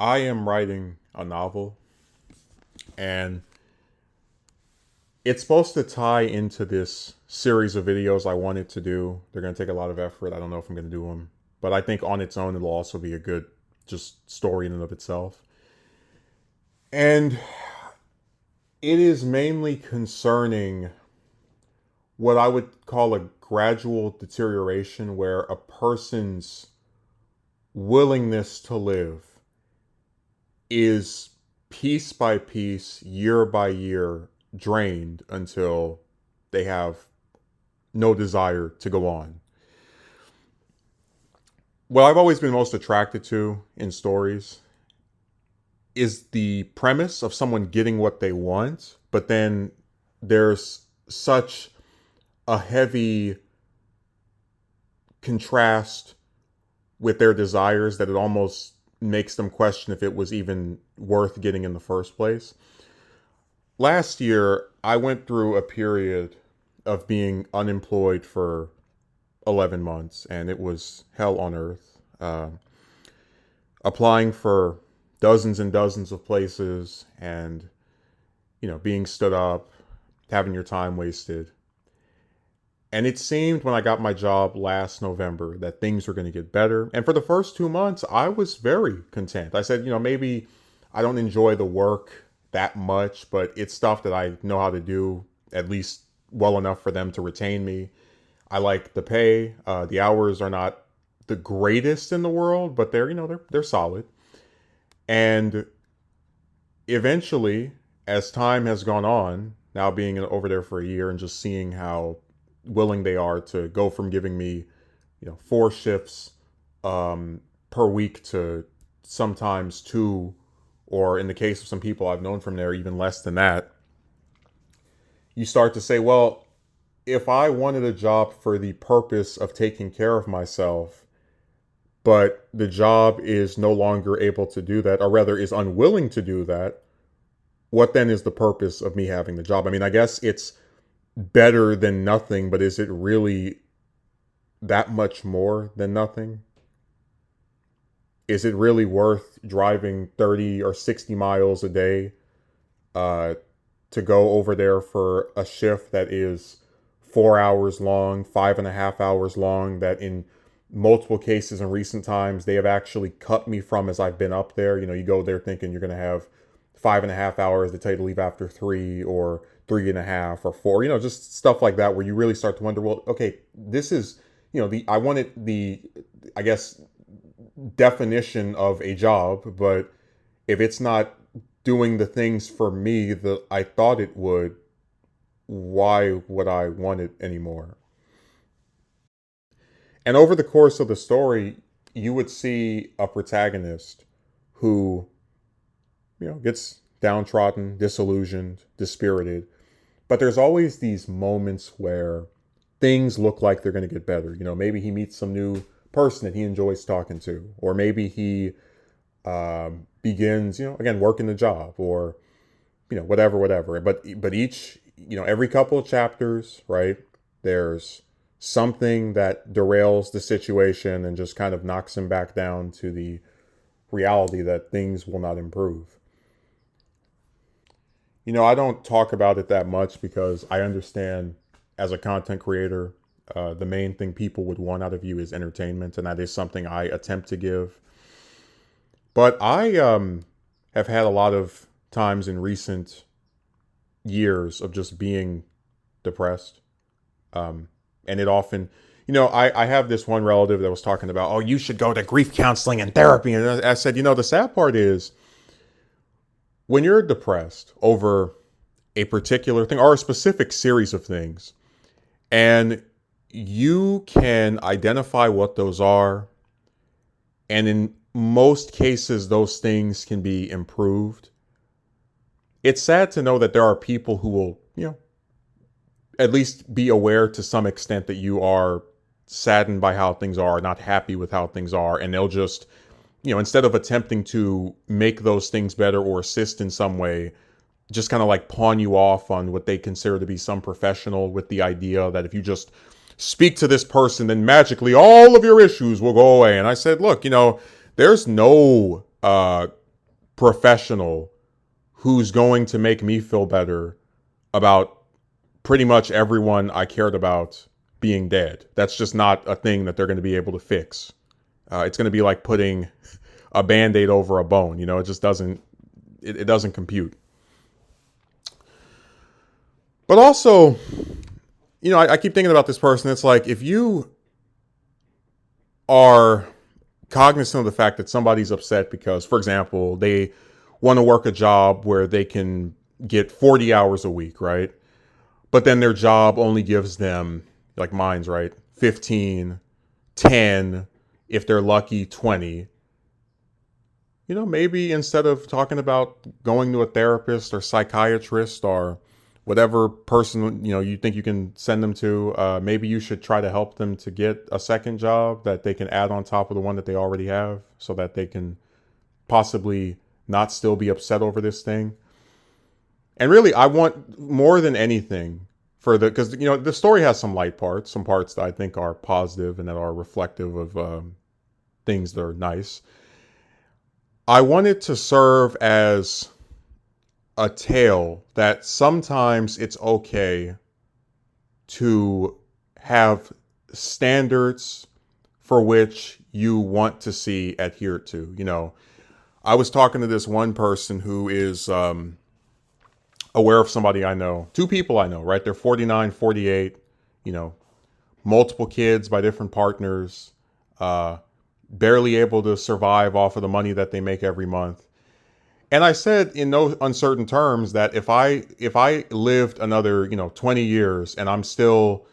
I am writing a novel, and it's supposed to tie into this series of videos I wanted to do. They're going to take a lot of effort. I don't know if I'm going to do them, but I think on its own, it'll also be a good just story in and of itself. And it is mainly concerning what I would call a gradual deterioration where a person's willingness to live is piece by piece, year by year, drained until they have no desire to go on. What I've always been most attracted to in stories is the premise of someone getting what they want, but then there's such a heavy contrast with their desires that it almost makes them question if it was even worth getting in the first place. Last year, I went through a period of being unemployed for 11 months, and it was hell on earth. Applying for dozens and dozens of places and, being stood up, having your time wasted. And it seemed when I got my job last November that things were going to get better. And for the first 2 months, I was very content. I said, maybe I don't enjoy the work that much, but it's stuff that I know how to do at least well enough for them to retain me. I like the pay. The hours are not the greatest in the world, but they're solid. And eventually, as time has gone on, now being over there for a year and just seeing how willing they are to go from giving me, 4 shifts per week to sometimes 2, or in the case of some people I've known from there, even less than that. You start to say, well, if I wanted a job for the purpose of taking care of myself, but the job is no longer able to do that, or rather is unwilling to do that, what then is the purpose of me having the job? I mean, I guess it's better than nothing, but is it really that much more than nothing? Is it really worth driving 30 or 60 miles a day uh, to go over there for a shift that is 4 hours long, 5.5 hours long, that in multiple cases in recent times they have actually cut me from as I've been up there? You go there thinking you're going to have 5.5 hours. They tell you to leave after 3 or 3.5 or 4, just stuff like that where you really start to wonder, well, okay, this is, I wanted the, I guess, definition of a job, but if it's not doing the things for me that I thought it would, why would I want it anymore? And over the course of the story, you would see a protagonist who, gets downtrodden, disillusioned, dispirited. But there's always these moments where things look like they're going to get better. Maybe he meets some new person that he enjoys talking to, or maybe he begins, again, working the job, or whatever. But each, every couple of chapters, right? There's something that derails the situation and just kind of knocks him back down to the reality that things will not improve. I don't talk about it that much because I understand as a content creator, the main thing people would want out of you is entertainment, and that is something I attempt to give. But I have had a lot of times in recent years of just being depressed. And it often, I have this one relative that was talking about, oh, you should go to grief counseling and therapy. And I said, the sad part is when you're depressed over a particular thing or a specific series of things, and you can identify what those are, and in most cases, those things can be improved. It's sad to know that there are people who will, at least be aware to some extent that you are saddened by how things are, not happy with how things are, and they'll just, instead of attempting to make those things better or assist in some way, just kind of like pawn you off on what they consider to be some professional, with the idea that if you just speak to this person, then magically all of your issues will go away. And I said, look, there's no professional who's going to make me feel better about pretty much everyone I cared about being dead. That's just not a thing that they're going to be able to fix. It's going to be like putting a Band-Aid over a bone. You know, it just doesn't, it doesn't compute. But also, you know, I keep thinking about this person. It's like, if you are cognizant of the fact that somebody's upset because, for example, they want to work a job where they can get 40 hours a week, right? But then their job only gives them, like mine's, right, 15, 10, if they're lucky, 20. You know, maybe instead of talking about going to a therapist or psychiatrist or whatever person, you know, you think you can send them to, maybe you should try to help them to get a second job that they can add on top of the one that they already have, so that they can possibly not still be upset over this thing. And really, I want more than anything for because, you know, the story has some light parts, some parts that I think are positive and that are reflective of things that are nice. I want it to serve as a tale that sometimes it's okay to have standards for which you want to see adhered to. You know, I was talking to this one person who is aware of somebody I know, two people I know, right? They're 49, 48, you know, multiple kids by different partners, barely able to survive off of the money that they make every month. And I said in no uncertain terms that if I lived another, you know, 20 years and I'm still,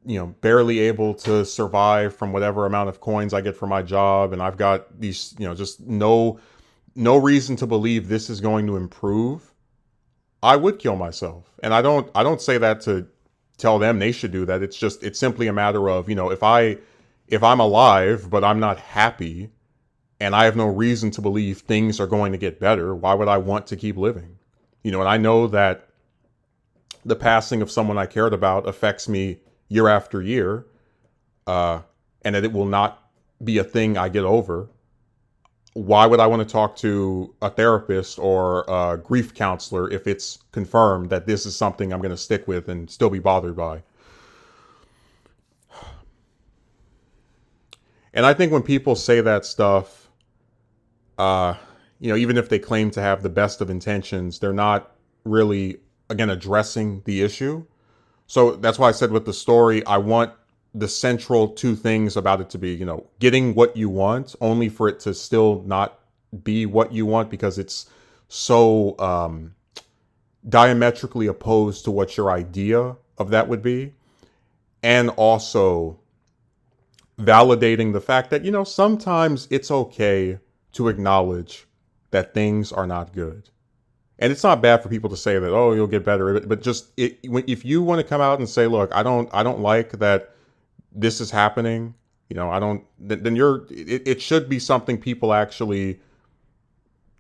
you know, barely able to survive from whatever amount of coins I get from my job, and I've got these, you know, just no reason to believe this is going to improve, I would kill myself. And I don't say that to tell them they should do that. It's simply a matter of, you know, if I'm alive but I'm not happy and I have no reason to believe things are going to get better, why would I want to keep living? You know, and I know that the passing of someone I cared about affects me year after year, and that it will not be a thing I get over. Why would I want to talk to a therapist or a grief counselor if it's confirmed that this is something I'm going to stick with and still be bothered by? And I think when people say that stuff, you know, even if they claim to have the best of intentions, they're not really, again, addressing the issue. So that's why I said with the story, I want the central two things about it to be, you know, getting what you want, only for it to still not be what you want because it's so diametrically opposed to what your idea of that would be. And also validating the fact that, you know, sometimes it's okay to acknowledge that things are not good. And it's not bad for people to say that, oh, you'll get better. But just if you want to come out and say, look, I don't like that this is happening, you know, then it should be something people actually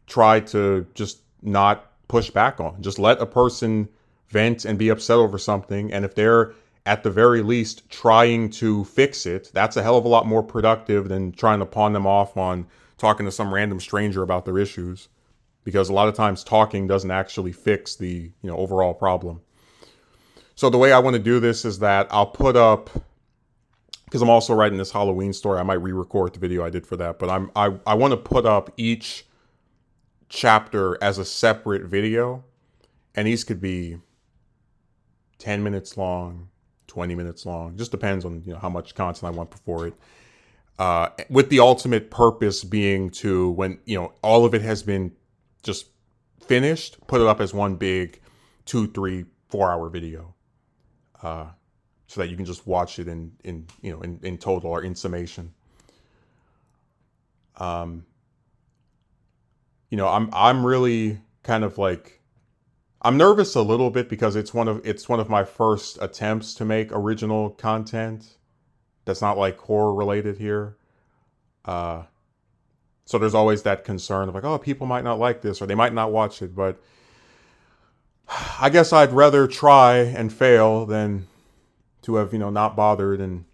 try to just not push back on. Just let a person vent and be upset over something. And if they're at the very least trying to fix it, that's a hell of a lot more productive than trying to pawn them off on talking to some random stranger about their issues, because a lot of times talking doesn't actually fix the, you know, overall problem. So the way I want to do this is that I'll put up, because I'm also writing this Halloween story, I might re-record the video I did for that, but I want to put up each chapter as a separate video, and these could be 10 minutes long, 20 minutes long, just depends on, you know, how much content I want before it. With the ultimate purpose being to, when, you know, all of it has been just finished, put it up as one big 2, 3, 4 hour video, so that you can just watch it in you know, in total or in summation. You know, I'm really kind of like, I'm nervous a little bit because it's one of my first attempts to make original content that's not like horror related here. So there's always that concern of like, oh, people might not like this or they might not watch it. But I guess I'd rather try and fail than to have, you know, not bothered and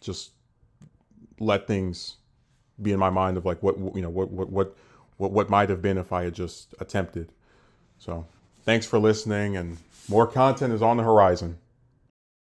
just let things be in my mind of like what what might have been if I had just attempted. So thanks for listening, and more content is on the horizon.